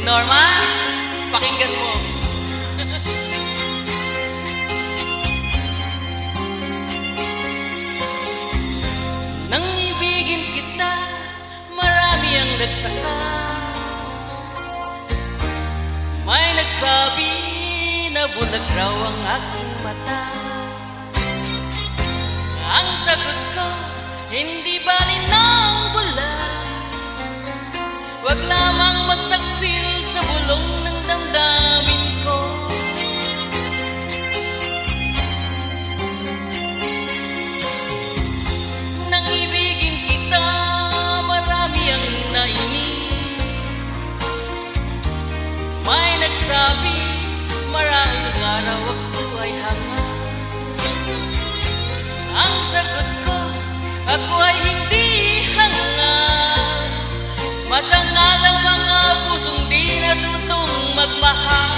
Norma, pakinggan mo. Nang ibigin kita, marami ang nagtaka. May nagsabi na bulag raw ang aking mata. Ang sagot ko, hindi bali ng bulag. Wag lamang magtaksil sa bulong ng damdamin ko. Nang ibigin kita, marami ang nainig. May nagsabi, maraming araw ako ay hanga. Ang sagot ko, ako ay hindi hanga. Masanga lang mga pusong di natutong magmahal.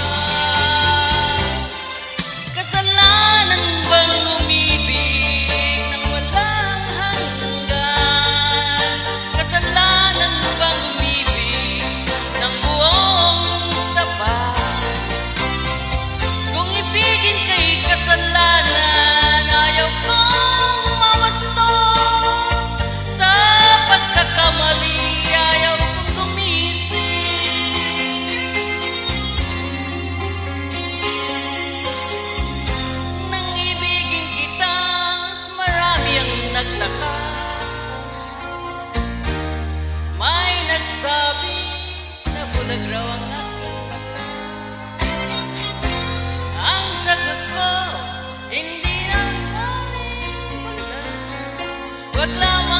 Kasalanan bang umibig nang walang hanggan? Kasalanan bang umibig ng buong tapat? Kung ibigin kay kasalanan, ayaw kong mawasto. Sa pagkakamali, ayaw kong gumising. Nang ibigin kita, marami ang nagtaka. May nagsabi na bulag raw ang aking mata. Ang sagot ko, hindi ang galing bulag. Wag lamang